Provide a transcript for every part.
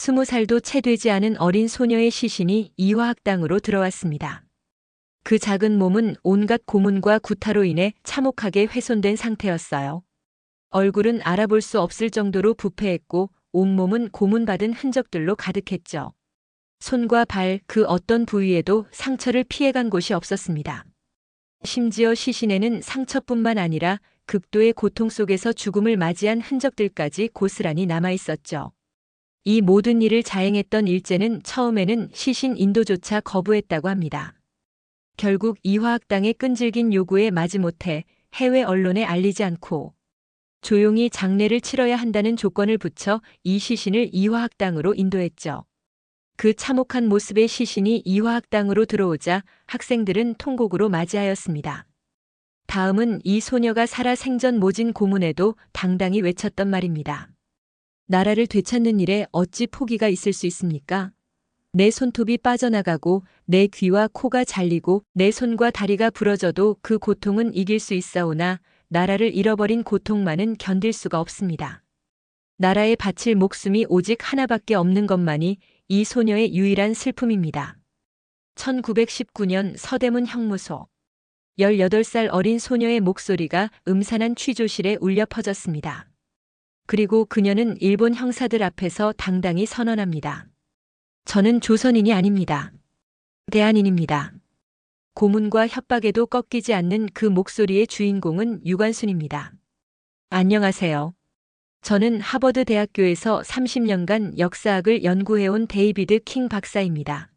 20살도 채 되지 않은 어린 소녀의 시신이 이화학당으로 들어왔습니다. 그 작은 몸은 온갖 고문과 구타로 인해 참혹하게 훼손된 상태였어요. 얼굴은 알아볼 수 없을 정도로 부패했고 온몸은 고문받은 흔적들로 가득했죠. 손과 발 그 어떤 부위에도 상처를 피해간 곳이 없었습니다. 심지어 시신에는 상처뿐만 아니라 극도의 고통 속에서 죽음을 맞이한 흔적들까지 고스란히 남아 있었죠. 이 모든 일을 자행했던 일제는 처음에는 시신 인도조차 거부했다고 합니다. 결국 이화학당의 끈질긴 요구에 마지못해 해외 언론에 알리지 않고 조용히 장례를 치러야 한다는 조건을 붙여 이 시신을 이화학당으로 인도했죠. 그 참혹한 모습의 시신이 이화학당으로 들어오자 학생들은 통곡으로 맞이하였습니다. 다음은 이 소녀가 살아 생전 모진 고문에도 당당히 외쳤던 말입니다. 나라를 되찾는 일에 어찌 포기가 있을 수 있습니까? 내 손톱이 빠져나가고 내 귀와 코가 잘리고 내 손과 다리가 부러져도 그 고통은 이길 수 있사오나 나라를 잃어버린 고통만은 견딜 수가 없습니다. 나라에 바칠 목숨이 오직 하나밖에 없는 것만이 이 소녀의 유일한 슬픔입니다. 1919년 서대문 형무소. 18살 어린 소녀의 목소리가 음산한 취조실에 울려 퍼졌습니다. 그리고 그녀는 일본 형사들 앞에서 당당히 선언합니다. 저는 조선인이 아닙니다. 대한인입니다. 고문과 협박에도 꺾이지 않는 그 목소리의 주인공은 유관순입니다. 안녕하세요. 저는 하버드 대학교에서 30년간 역사학을 연구해온 데이비드 킹 박사입니다.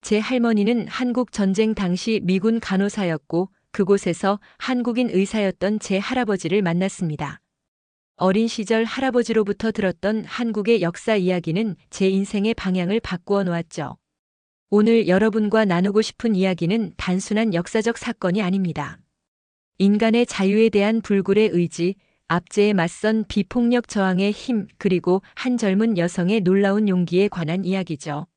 제 할머니는 한국 전쟁 당시 미군 간호사였고 그곳에서 한국인 의사였던 제 할아버지를 만났습니다. 어린 시절 할아버지로부터 들었던 한국의 역사 이야기는 제 인생의 방향을 바꾸어 놓았죠. 오늘 여러분과 나누고 싶은 이야기는 단순한 역사적 사건이 아닙니다. 인간의 자유에 대한 불굴의 의지, 압제에 맞선 비폭력 저항의 힘, 그리고 한 젊은 여성의 놀라운 용기에 관한 이야기죠.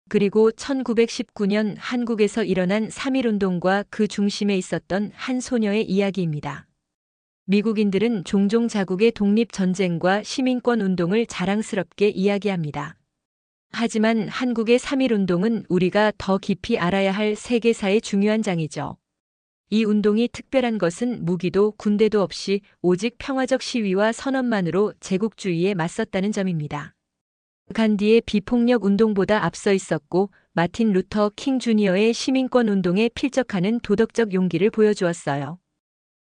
그리고 1919년 한국에서 일어난 3.1운동과 그 중심에 있었던 한 소녀의 이야기입니다. 미국인들은 종종 자국의 독립전쟁과 시민권운동을 자랑스럽게 이야기합니다. 하지만 한국의 3.1운동은 우리가 더 깊이 알아야 할 세계사의 중요한 장이죠. 이 운동이 특별한 것은 무기도 군대도 없이 오직 평화적 시위와 선언만으로 제국주의에 맞섰다는 점입니다. 간디의 비폭력 운동보다 앞서 있었고 마틴 루터 킹 주니어의 시민권 운동에 필적하는 도덕적 용기를 보여주었어요.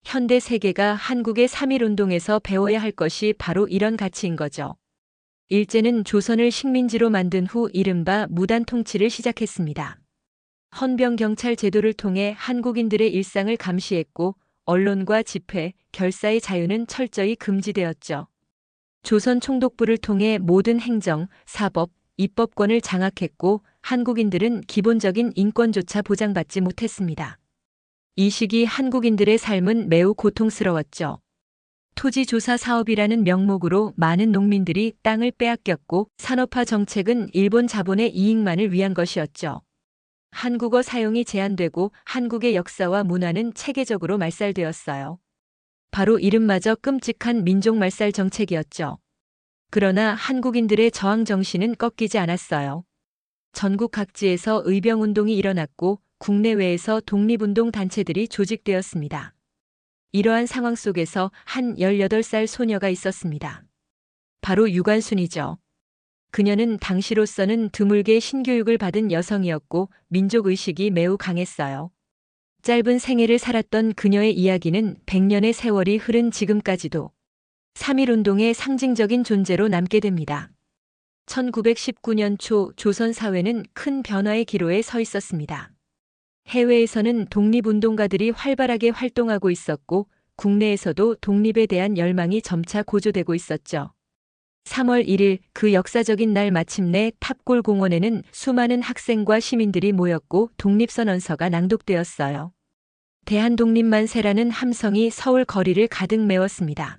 현대 세계가 한국의 3.1운동에서 배워야 할 것이 바로 이런 가치인 거죠. 일제는 조선을 식민지로 만든 후 이른바 무단 통치를 시작했습니다. 헌병경찰 제도를 통해 한국인들의 일상을 감시했고 언론과 집회, 결사의 자유는 철저히 금지되었죠. 조선 총독부를 통해 모든 행정, 사법, 입법권을 장악했고 한국인들은 기본적인 인권조차 보장받지 못했습니다. 이 시기 한국인들의 삶은 매우 고통스러웠죠. 토지조사 사업이라는 명목으로 많은 농민들이 땅을 빼앗겼고 산업화 정책은 일본 자본의 이익만을 위한 것이었죠. 한국어 사용이 제한되고 한국의 역사와 문화는 체계적으로 말살되었어요. 바로 이름마저 끔찍한 민족 말살 정책이었죠. 그러나 한국인들의 저항 정신은 꺾이지 않았어요. 전국 각지에서 의병운동이 일어났고 국내외에서 독립운동 단체들이 조직되었습니다. 이러한 상황 속에서 한 18살 소녀가 있었습니다. 바로 유관순이죠. 그녀는 당시로서는 드물게 신교육을 받은 여성이었고 민족의식이 매우 강했어요. 짧은 생애를 살았던 그녀의 이야기는 100년의 세월이 흐른 지금까지도 3.1운동의 상징적인 존재로 남게 됩니다. 1919년 초 조선 사회는 큰 변화의 기로에 서 있었습니다. 해외에서는 독립운동가들이 활발하게 활동하고 있었고 국내에서도 독립에 대한 열망이 점차 고조되고 있었죠. 3월 1일 그 역사적인 날 마침내 탑골 공원에는 수많은 학생과 시민들이 모였고 독립선언서가 낭독되었어요. 대한독립만세라는 함성이 서울 거리를 가득 메웠습니다.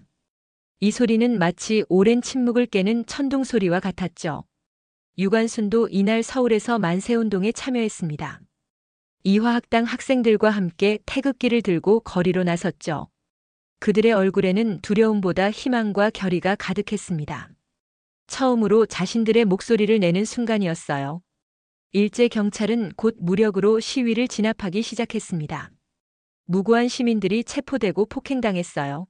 이 소리는 마치 오랜 침묵을 깨는 천둥 소리와 같았죠. 유관순도 이날 서울에서 만세운동에 참여했습니다. 이화학당 학생들과 함께 태극기를 들고 거리로 나섰죠. 그들의 얼굴에는 두려움보다 희망과 결의가 가득했습니다. 처음으로 자신들의 목소리를 내는 순간이었어요. 일제 경찰은 곧 무력으로 시위를 진압하기 시작했습니다. 무고한 시민들이 체포되고 폭행당했어요.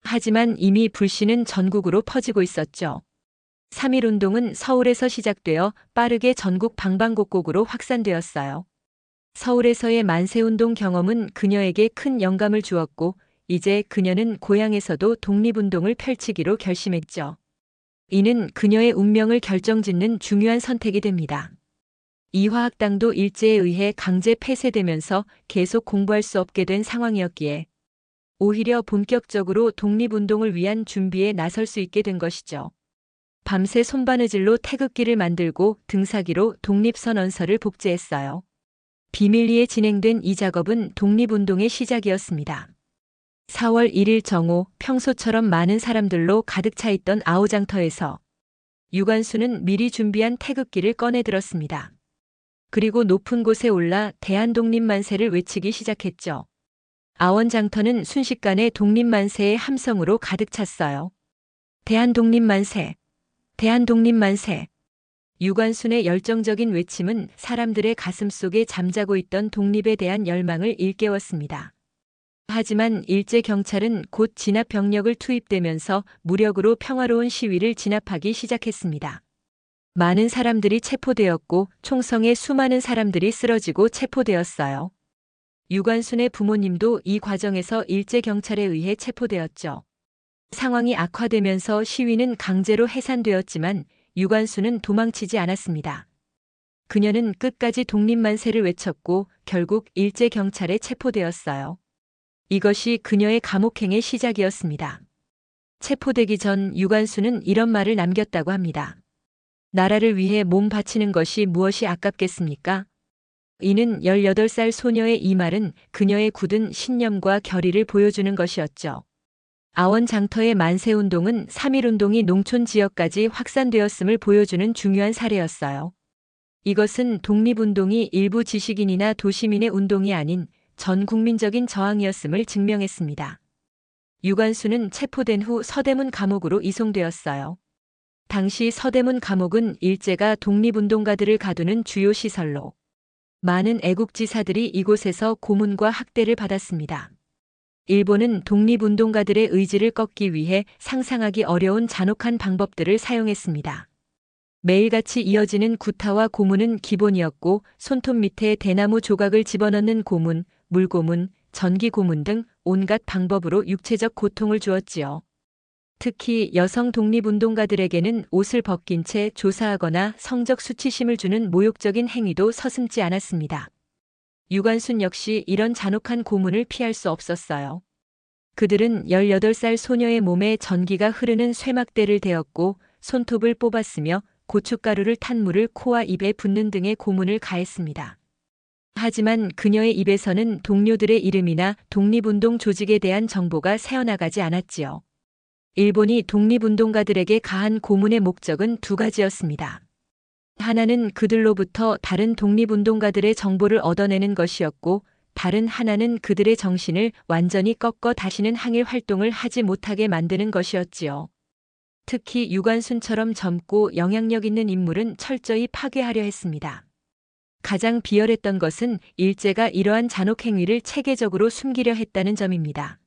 하지만 이미 불씨는 전국으로 퍼지고 있었죠. 3.1 운동은 서울에서 시작되어 빠르게 전국 방방곡곡으로 확산되었어요. 서울에서의 만세운동 경험은 그녀에게 큰 영감을 주었고 이제 그녀는 고향에서도 독립운동을 펼치기로 결심했죠. 이는 그녀의 운명을 결정짓는 중요한 선택이 됩니다. 이화학당도 일제에 의해 강제 폐쇄되면서 계속 공부할 수 없게 된 상황이었기에 오히려 본격적으로 독립운동을 위한 준비에 나설 수 있게 된 것이죠. 밤새 손바느질로 태극기를 만들고 등사기로 독립선언서를 복제했어요. 비밀리에 진행된 이 작업은 독립운동의 시작이었습니다. 4월 1일 정오 평소처럼 많은 사람들로 가득 차 있던 아오장터에서 유관수는 미리 준비한 태극기를 꺼내 들었습니다. 그리고 높은 곳에 올라 대한독립만세를 외치기 시작했죠. 아원장터는 순식간에 독립만세의 함성으로 가득 찼어요. 대한독립만세! 대한독립만세! 유관순의 열정적인 외침은 사람들의 가슴 속에 잠자고 있던 독립에 대한 열망을 일깨웠습니다. 하지만 일제 경찰은 곧 진압 병력을 투입되면서 무력으로 평화로운 시위를 진압하기 시작했습니다. 많은 사람들이 체포되었고 총성에 수많은 사람들이 쓰러지고 체포되었어요. 유관순의 부모님도 이 과정에서 일제 경찰에 의해 체포되었죠. 상황이 악화되면서 시위는 강제로 해산되었지만 유관순은 도망치지 않았습니다. 그녀는 끝까지 독립만세를 외쳤고 결국 일제 경찰에 체포되었어요. 이것이 그녀의 감옥행의 시작이었습니다. 체포되기 전 유관순은 이런 말을 남겼다고 합니다. 나라를 위해 몸 바치는 것이 무엇이 아깝겠습니까? 이는 18살 소녀의 이 말은 그녀의 굳은 신념과 결의를 보여주는 것이었죠. 아원장터의 만세운동은 3.1 운동이 농촌 지역까지 확산되었음을 보여주는 중요한 사례였어요. 이것은 독립운동이 일부 지식인이나 도시민의 운동이 아닌 전 국민적인 저항이었음을 증명했습니다. 유관수는 체포된 후 서대문 감옥으로 이송되었어요. 당시 서대문 감옥은 일제가 독립운동가들을 가두는 주요 시설로 많은 애국지사들이 이곳에서 고문과 학대를 받았습니다. 일본은 독립운동가들의 의지를 꺾기 위해 상상하기 어려운 잔혹한 방법들을 사용했습니다. 매일같이 이어지는 구타와 고문은 기본이었고 손톱 밑에 대나무 조각을 집어넣는 고문, 물고문, 전기고문 등 온갖 방법으로 육체적 고통을 주었지요. 특히 여성 독립운동가들에게는 옷을 벗긴 채 조사하거나 성적 수치심을 주는 모욕적인 행위도 서슴지 않았습니다. 유관순 역시 이런 잔혹한 고문을 피할 수 없었어요. 그들은 18살 소녀의 몸에 전기가 흐르는 쇠막대를 대었고 손톱을 뽑았으며 고춧가루를 탄 물을 코와 입에 붓는 등의 고문을 가했습니다. 하지만 그녀의 입에서는 동료들의 이름이나 독립운동 조직에 대한 정보가 새어나가지 않았지요. 일본이 독립운동가들에게 가한 고문의 목적은 두 가지였습니다. 하나는 그들로부터 다른 독립운동가들의 정보를 얻어내는 것이었고 다른 하나는 그들의 정신을 완전히 꺾어 다시는 항일 활동을 하지 못하게 만드는 것이었지요. 특히 유관순처럼 젊고 영향력 있는 인물은 철저히 파괴하려 했습니다. 가장 비열했던 것은 일제가 이러한 잔혹 행위를 체계적으로 숨기려 했다는 점입니다.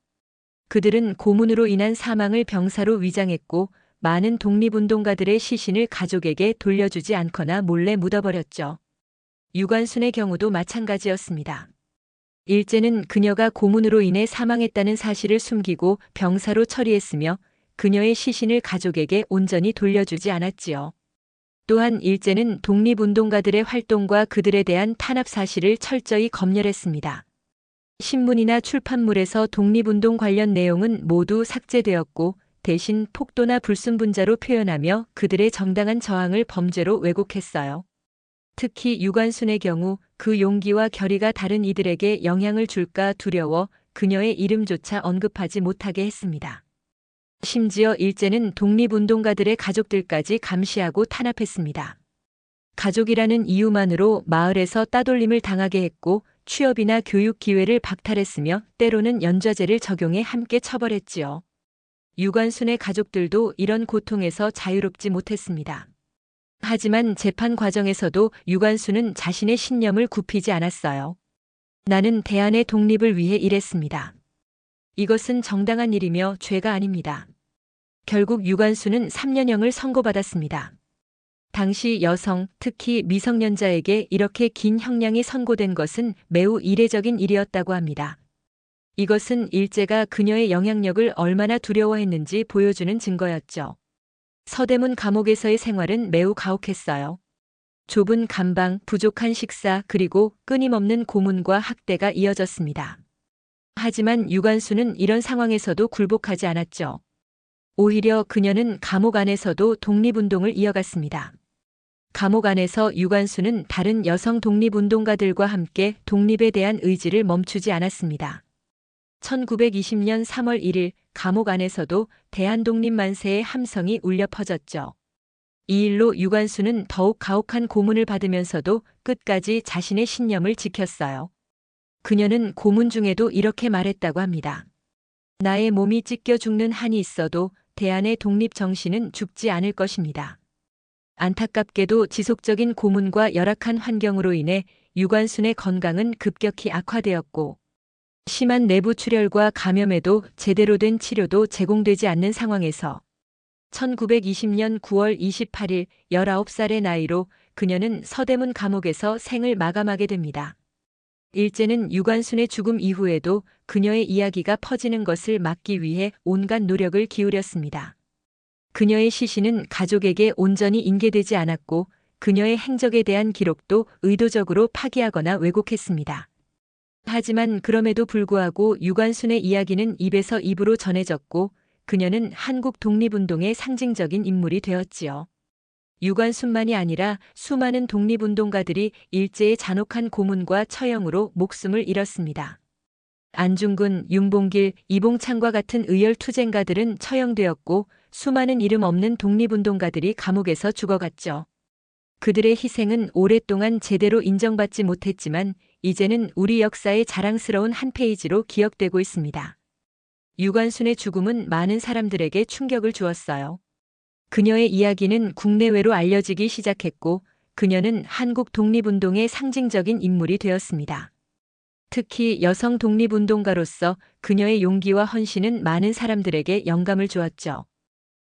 그들은 고문으로 인한 사망을 병사로 위장했고 많은 독립운동가들의 시신을 가족에게 돌려주지 않거나 몰래 묻어버렸죠. 유관순의 경우도 마찬가지였습니다. 일제는 그녀가 고문으로 인해 사망했다는 사실을 숨기고 병사로 처리했으며 그녀의 시신을 가족에게 온전히 돌려주지 않았지요. 또한 일제는 독립운동가들의 활동과 그들에 대한 탄압 사실을 철저히 검열했습니다. 신문이나 출판물에서 독립운동 관련 내용은 모두 삭제되었고 대신 폭도나 불순분자로 표현하며 그들의 정당한 저항을 범죄로 왜곡했어요. 특히 유관순의 경우 그 용기와 결의가 다른 이들에게 영향을 줄까 두려워 그녀의 이름조차 언급하지 못하게 했습니다. 심지어 일제는 독립운동가들의 가족들까지 감시하고 탄압했습니다. 가족이라는 이유만으로 마을에서 따돌림을 당하게 했고 취업이나 교육 기회를 박탈했으며 때로는 연좌제를 적용해 함께 처벌했지요. 유관순의 가족들도 이런 고통에서 자유롭지 못했습니다. 하지만 재판 과정에서도 유관순은 자신의 신념을 굽히지 않았어요. 나는 대한의 독립을 위해 일했습니다. 이것은 정당한 일이며 죄가 아닙니다. 결국 유관순은 3년형을 선고받았습니다. 당시 여성, 특히 미성년자에게 이렇게 긴 형량이 선고된 것은 매우 이례적인 일이었다고 합니다. 이것은 일제가 그녀의 영향력을 얼마나 두려워했는지 보여주는 증거였죠. 서대문 감옥에서의 생활은 매우 가혹했어요. 좁은 감방, 부족한 식사, 그리고 끊임없는 고문과 학대가 이어졌습니다. 하지만 유관순은 이런 상황에서도 굴복하지 않았죠. 오히려 그녀는 감옥 안에서도 독립운동을 이어갔습니다. 감옥 안에서 유관순은 다른 여성 독립운동가들과 함께 독립에 대한 의지를 멈추지 않았습니다. 1920년 3월 1일 감옥 안에서도 대한독립 만세의 함성이 울려 퍼졌죠. 이 일로 유관순은 더욱 가혹한 고문을 받으면서도 끝까지 자신의 신념을 지켰어요. 그녀는 고문 중에도 이렇게 말했다고 합니다. 나의 몸이 찢겨 죽는 한이 있어도 대한의 독립 정신은 죽지 않을 것입니다. 안타깝게도 지속적인 고문과 열악한 환경으로 인해 유관순의 건강은 급격히 악화되었고 심한 내부 출혈과 감염에도 제대로 된 치료도 제공되지 않는 상황에서 1920년 9월 28일 19살의 나이로 그녀는 서대문 감옥에서 생을 마감하게 됩니다. 일제는 유관순의 죽음 이후에도 그녀의 이야기가 퍼지는 것을 막기 위해 온갖 노력을 기울였습니다. 그녀의 시신은 가족에게 온전히 인계되지 않았고 그녀의 행적에 대한 기록도 의도적으로 파기하거나 왜곡했습니다. 하지만 그럼에도 불구하고 유관순의 이야기는 입에서 입으로 전해졌고 그녀는 한국 독립운동의 상징적인 인물이 되었지요. 유관순만이 아니라 수많은 독립운동가들이 일제의 잔혹한 고문과 처형으로 목숨을 잃었습니다. 안중근, 윤봉길, 이봉창과 같은 의열투쟁가들은 처형되었고 수많은 이름 없는 독립운동가들이 감옥에서 죽어갔죠. 그들의 희생은 오랫동안 제대로 인정받지 못했지만 이제는 우리 역사의 자랑스러운 한 페이지로 기억되고 있습니다. 유관순의 죽음은 많은 사람들에게 충격을 주었어요. 그녀의 이야기는 국내외로 알려지기 시작했고 그녀는 한국 독립운동의 상징적인 인물이 되었습니다. 특히 여성 독립운동가로서 그녀의 용기와 헌신은 많은 사람들에게 영감을 주었죠.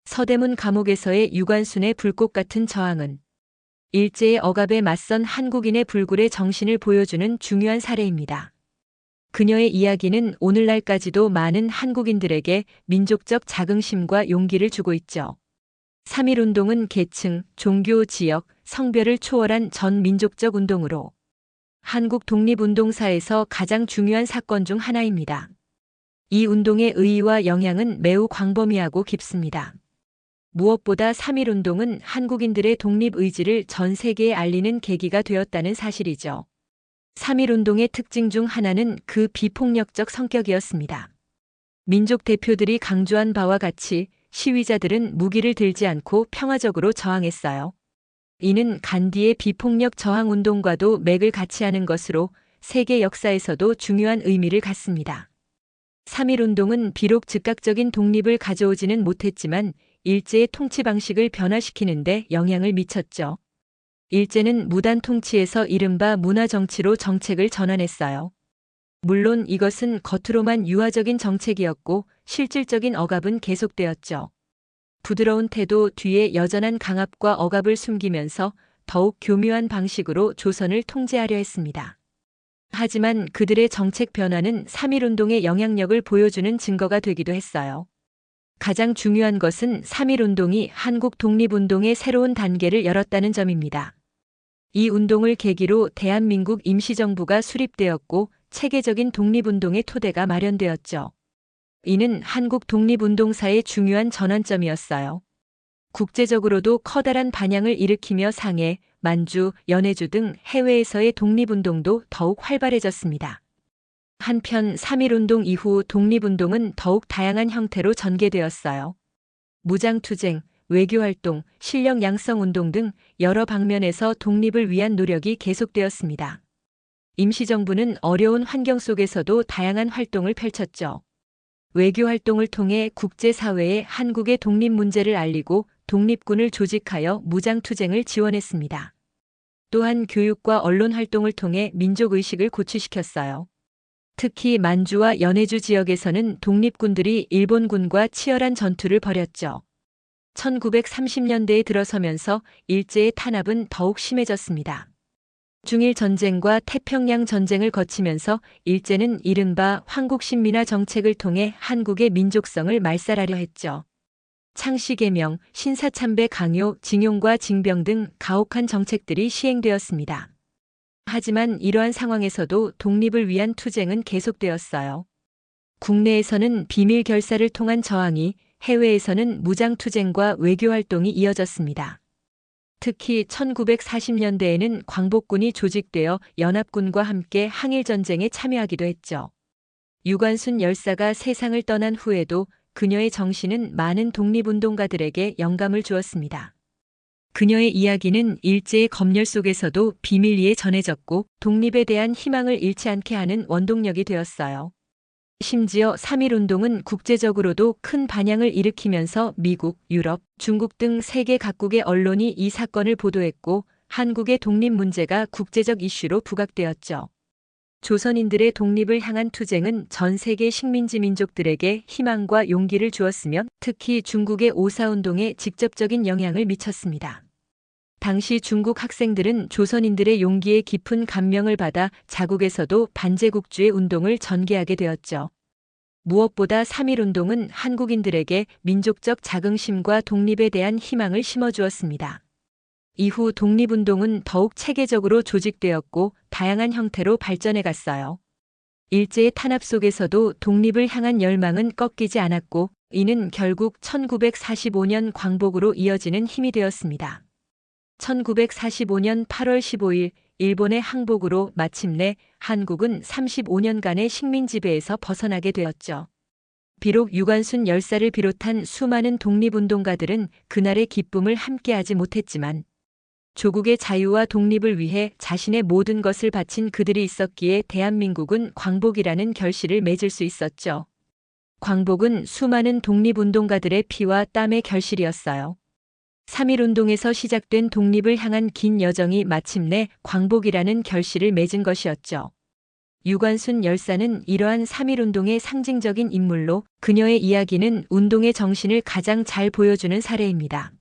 서대문 감옥에서의 유관순의 불꽃 같은 저항은 일제의 억압에 맞선 한국인의 불굴의 정신을 보여주는 중요한 사례입니다. 그녀의 이야기는 오늘날까지도 많은 한국인들에게 민족적 자긍심과 용기를 주고 있죠. 3.1운동은 계층, 종교, 지역, 성별을 초월한 전 민족적 운동으로 한국 독립운동사에서 가장 중요한 사건 중 하나입니다. 이 운동의 의의와 영향은 매우 광범위하고 깊습니다. 무엇보다 3.1운동은 한국인들의 독립의지를 전 세계에 알리는 계기가 되었다는 사실이죠. 3.1운동의 특징 중 하나는 그 비폭력적 성격이었습니다. 민족 대표들이 강조한 바와 같이 시위자들은 무기를 들지 않고 평화적으로 저항했어요. 이는 간디의 비폭력 저항 운동과도 맥을 같이 하는 것으로 세계 역사에서도 중요한 의미를 갖습니다. 3.1운동은 비록 즉각적인 독립을 가져오지는 못했지만 일제의 통치 방식을 변화시키는 데 영향을 미쳤죠. 일제는 무단 통치에서 이른바 문화 정치로 정책을 전환했어요. 물론 이것은 겉으로만 유화적인 정책이었고 실질적인 억압은 계속되었죠. 부드러운 태도 뒤에 여전한 강압과 억압을 숨기면서 더욱 교묘한 방식으로 조선을 통제하려 했습니다. 하지만 그들의 정책 변화는 3.1운동의 영향력을 보여주는 증거가 되기도 했어요. 가장 중요한 것은 3.1운동이 한국 독립운동의 새로운 단계를 열었다는 점입니다. 이 운동을 계기로 대한민국 임시정부가 수립되었고 체계적인 독립운동의 토대가 마련되었죠. 이는 한국 독립운동사의 중요한 전환점이었어요. 국제적으로도 커다란 반향을 일으키며 상해, 만주, 연해주 등 해외에서의 독립운동도 더욱 활발해졌습니다. 한편 3.1운동 이후 독립운동은 더욱 다양한 형태로 전개되었어요. 무장투쟁, 외교활동, 실력 양성운동 등 여러 방면에서 독립을 위한 노력이 계속되었습니다. 임시정부는 어려운 환경 속에서도 다양한 활동을 펼쳤죠. 외교 활동을 통해 국제사회에 한국의 독립 문제를 알리고 독립군을 조직하여 무장투쟁을 지원했습니다. 또한 교육과 언론 활동을 통해 민족의식을 고취시켰어요. 특히 만주와 연해주 지역에서는 독립군들이 일본군과 치열한 전투를 벌였죠. 1930년대에 들어서면서 일제의 탄압은 더욱 심해졌습니다. 중일 전쟁과 태평양 전쟁을 거치면서 일제는 이른바 황국신민화 정책을 통해 한국의 민족성을 말살하려 했죠. 창씨개명, 신사참배 강요, 징용과 징병 등 가혹한 정책들이 시행되었습니다. 하지만 이러한 상황에서도 독립을 위한 투쟁은 계속되었어요. 국내에서는 비밀 결사를 통한 저항이, 해외에서는 무장투쟁과 외교활동이 이어졌습니다. 특히 1940년대에는 광복군이 조직되어 연합군과 함께 항일전쟁에 참여하기도 했죠. 유관순 열사가 세상을 떠난 후에도 그녀의 정신은 많은 독립운동가들에게 영감을 주었습니다. 그녀의 이야기는 일제의 검열 속에서도 비밀리에 전해졌고 독립에 대한 희망을 잃지 않게 하는 원동력이 되었어요. 심지어 3.1운동은 국제적으로도 큰 반향을 일으키면서 미국, 유럽, 중국 등 세계 각국의 언론이 이 사건을 보도했고 한국의 독립 문제가 국제적 이슈로 부각되었죠. 조선인들의 독립을 향한 투쟁은 전 세계 식민지 민족들에게 희망과 용기를 주었으며 특히 중국의 오사운동에 직접적인 영향을 미쳤습니다. 당시 중국 학생들은 조선인들의 용기에 깊은 감명을 받아 자국에서도 반제국주의 운동을 전개하게 되었죠. 무엇보다 3.1운동은 한국인들에게 민족적 자긍심과 독립에 대한 희망을 심어주었습니다. 이후 독립운동은 더욱 체계적으로 조직되었고 다양한 형태로 발전해 갔어요. 일제의 탄압 속에서도 독립을 향한 열망은 꺾이지 않았고 이는 결국 1945년 광복으로 이어지는 힘이 되었습니다. 1945년 8월 15일 일본의 항복으로 마침내 한국은 35년간의 식민 지배에서 벗어나게 되었죠. 비록 유관순 열사를 비롯한 수많은 독립운동가들은 그날의 기쁨을 함께하지 못했지만 조국의 자유와 독립을 위해 자신의 모든 것을 바친 그들이 있었기에 대한민국은 광복이라는 결실을 맺을 수 있었죠. 광복은 수많은 독립운동가들의 피와 땀의 결실이었어요. 3.1운동에서 시작된 독립을 향한 긴 여정이 마침내 광복이라는 결실을 맺은 것이었죠. 유관순 열사는 이러한 3.1운동의 상징적인 인물로 그녀의 이야기는 운동의 정신을 가장 잘 보여주는 사례입니다.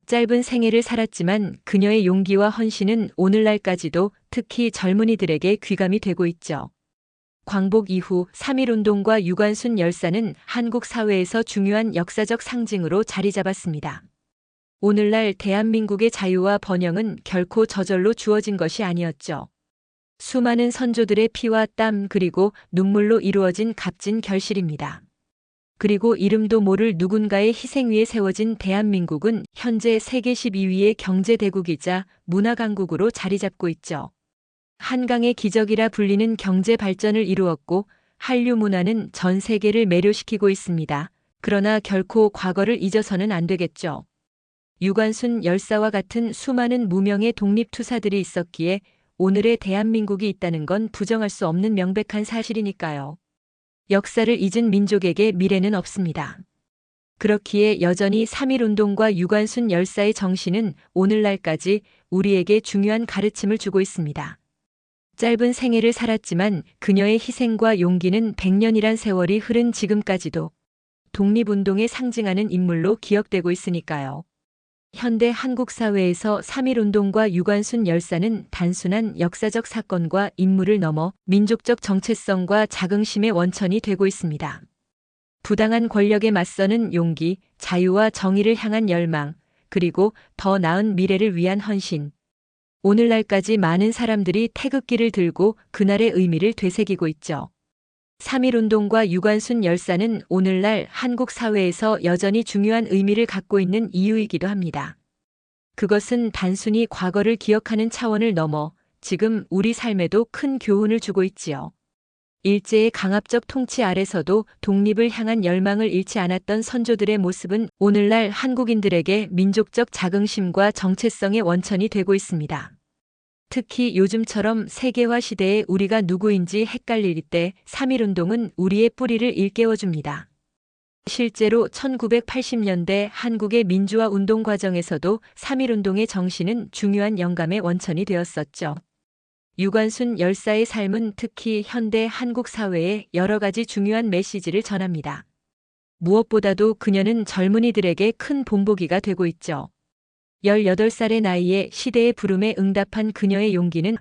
짧은 생애를 살았지만 그녀의 용기와 헌신은 오늘날까지도 특히 젊은이들에게 귀감이 되고 있죠. 광복 이후 3.1운동과 유관순 열사는 한국 사회에서 중요한 역사적 상징으로 자리 잡았습니다. 오늘날 대한민국의 자유와 번영은 결코 저절로 주어진 것이 아니었죠. 수많은 선조들의 피와 땀 그리고 눈물로 이루어진 값진 결실입니다. 그리고 이름도 모를 누군가의 희생 위에 세워진 대한민국은 현재 세계 12위의 경제대국이자 문화강국으로 자리 잡고 있죠. 한강의 기적이라 불리는 경제 발전을 이루었고 한류 문화는 전 세계를 매료시키고 있습니다. 그러나 결코 과거를 잊어서는 안 되겠죠. 유관순 열사와 같은 수많은 무명의 독립투사들이 있었기에 오늘의 대한민국이 있다는 건 부정할 수 없는 명백한 사실이니까요. 역사를 잊은 민족에게 미래는 없습니다. 그렇기에 여전히 3.1운동과 유관순 열사의 정신은 오늘날까지 우리에게 중요한 가르침을 주고 있습니다. 짧은 생애를 살았지만 그녀의 희생과 용기는 100년이란 세월이 흐른 지금까지도 독립운동에 상징하는 인물로 기억되고 있으니까요. 현대 한국 사회에서 3.1운동과 유관순 열사는 단순한 역사적 사건과 인물을 넘어 민족적 정체성과 자긍심의 원천이 되고 있습니다. 부당한 권력에 맞서는 용기, 자유와 정의를 향한 열망, 그리고 더 나은 미래를 위한 헌신. 오늘날까지 많은 사람들이 태극기를 들고 그날의 의미를 되새기고 있죠. 3.1운동과 유관순 열사는 오늘날 한국 사회에서 여전히 중요한 의미를 갖고 있는 이유이기도 합니다. 그것은 단순히 과거를 기억하는 차원을 넘어 지금 우리 삶에도 큰 교훈을 주고 있지요. 일제의 강압적 통치 아래서도 독립을 향한 열망을 잃지 않았던 선조들의 모습은 오늘날 한국인들에게 민족적 자긍심과 정체성의 원천이 되고 있습니다. 특히 요즘처럼 세계화 시대에 우리가 누구인지 헷갈릴 때 3.1운동은 우리의 뿌리를 일깨워줍니다. 실제로 1980년대 한국의 민주화 운동 과정에서도 3.1운동의 정신은 중요한 영감의 원천이 되었었죠. 유관순 열사의 삶은 특히 현대 한국 사회에 여러 가지 중요한 메시지를 전합니다. 무엇보다도 그녀는 젊은이들에게 큰 본보기가 되고 있죠. 18살의 나이에 시대의 부름에 응답한 그녀의 용기는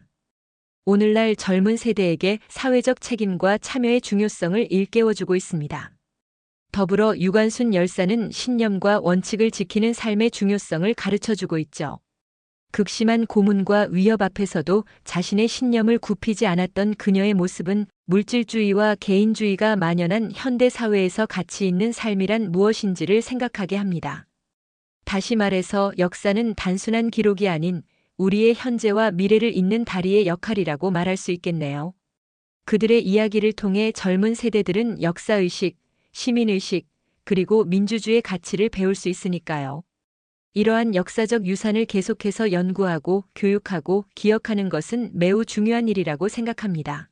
오늘날 젊은 세대에게 사회적 책임과 참여의 중요성을 일깨워주고 있습니다. 더불어 유관순 열사는 신념과 원칙을 지키는 삶의 중요성을 가르쳐주고 있죠. 극심한 고문과 위협 앞에서도 자신의 신념을 굽히지 않았던 그녀의 모습은 물질주의와 개인주의가 만연한 현대 사회에서 가치 있는 삶이란 무엇인지를 생각하게 합니다. 다시 말해서 역사는 단순한 기록이 아닌 우리의 현재와 미래를 잇는 다리의 역할이라고 말할 수 있겠네요. 그들의 이야기를 통해 젊은 세대들은 역사의식, 시민의식, 그리고 민주주의의 가치를 배울 수 있으니까요. 이러한 역사적 유산을 계속해서 연구하고 교육하고 기억하는 것은 매우 중요한 일이라고 생각합니다.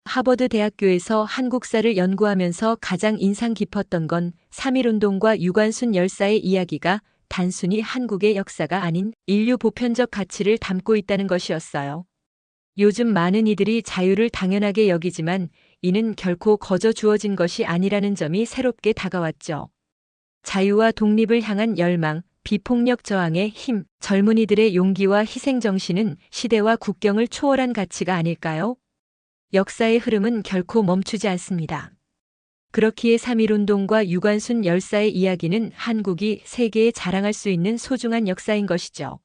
하버드 대학교에서 한국사를 연구하면서 가장 인상 깊었던 건 3.1운동과 유관순 열사의 이야기가 단순히 한국의 역사가 아닌 인류 보편적 가치를 담고 있다는 것이었어요. 요즘 많은 이들이 자유를 당연하게 여기지만 이는 결코 거저 주어진 것이 아니라는 점이 새롭게 다가왔죠. 자유와 독립을 향한 열망, 비폭력 저항의 힘, 젊은이들의 용기와 희생정신은 시대와 국경을 초월한 가치가 아닐까요? 역사의 흐름은 결코 멈추지 않습니다. 그렇기에 3.1운동과 유관순 열사의 이야기는 한국이 세계에 자랑할 수 있는 소중한 역사인 것이죠.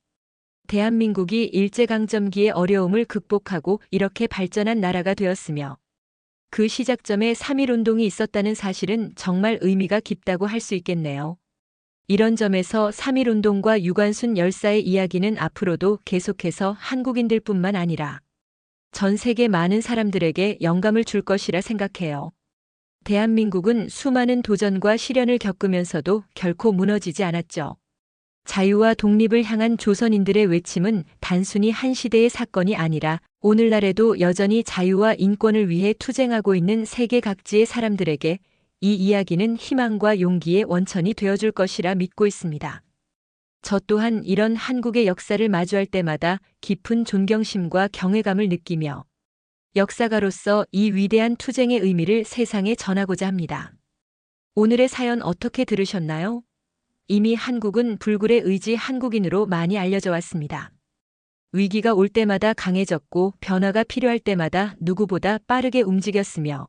대한민국이 일제강점기의 어려움을 극복하고 이렇게 발전한 나라가 되었으며 그 시작점에 3.1운동이 있었다는 사실은 정말 의미가 깊다고 할 수 있겠네요. 이런 점에서 3.1운동과 유관순 열사의 이야기는 앞으로도 계속해서 한국인들뿐만 아니라 전 세계 많은 사람들에게 영감을 줄 것이라 생각해요. 대한민국은 수많은 도전과 시련을 겪으면서도 결코 무너지지 않았죠. 자유와 독립을 향한 조선인들의 외침은 단순히 한 시대의 사건이 아니라 오늘날에도 여전히 자유와 인권을 위해 투쟁하고 있는 세계 각지의 사람들에게 이 이야기는 희망과 용기의 원천이 되어줄 것이라 믿고 있습니다. 저 또한 이런 한국의 역사를 마주할 때마다 깊은 존경심과 경외감을 느끼며 역사가로서 이 위대한 투쟁의 의미를 세상에 전하고자 합니다. 오늘의 사연 어떻게 들으셨나요? 이미 한국은 불굴의 의지 한국인으로 많이 알려져 왔습니다. 위기가 올 때마다 강해졌고 변화가 필요할 때마다 누구보다 빠르게 움직였으며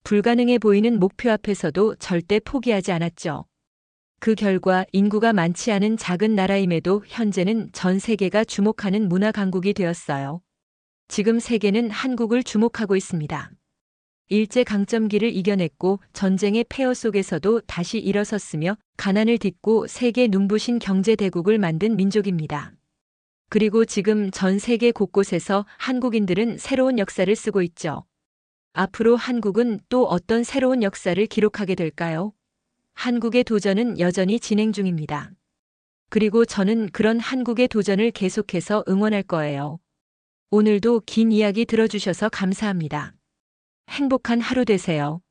불가능해 보이는 목표 앞에서도 절대 포기하지 않았죠. 그 결과 인구가 많지 않은 작은 나라임에도 현재는 전 세계가 주목하는 문화 강국이 되었어요. 지금 세계는 한국을 주목하고 있습니다. 일제강점기를 이겨냈고 전쟁의 폐허 속에서도 다시 일어섰으며 가난을 딛고 세계 눈부신 경제대국을 만든 민족입니다. 그리고 지금 전 세계 곳곳에서 한국인들은 새로운 역사를 쓰고 있죠. 앞으로 한국은 또 어떤 새로운 역사를 기록하게 될까요? 한국의 도전은 여전히 진행 중입니다. 그리고 저는 그런 한국의 도전을 계속해서 응원할 거예요. 오늘도 긴 이야기 들어주셔서 감사합니다. 행복한 하루 되세요.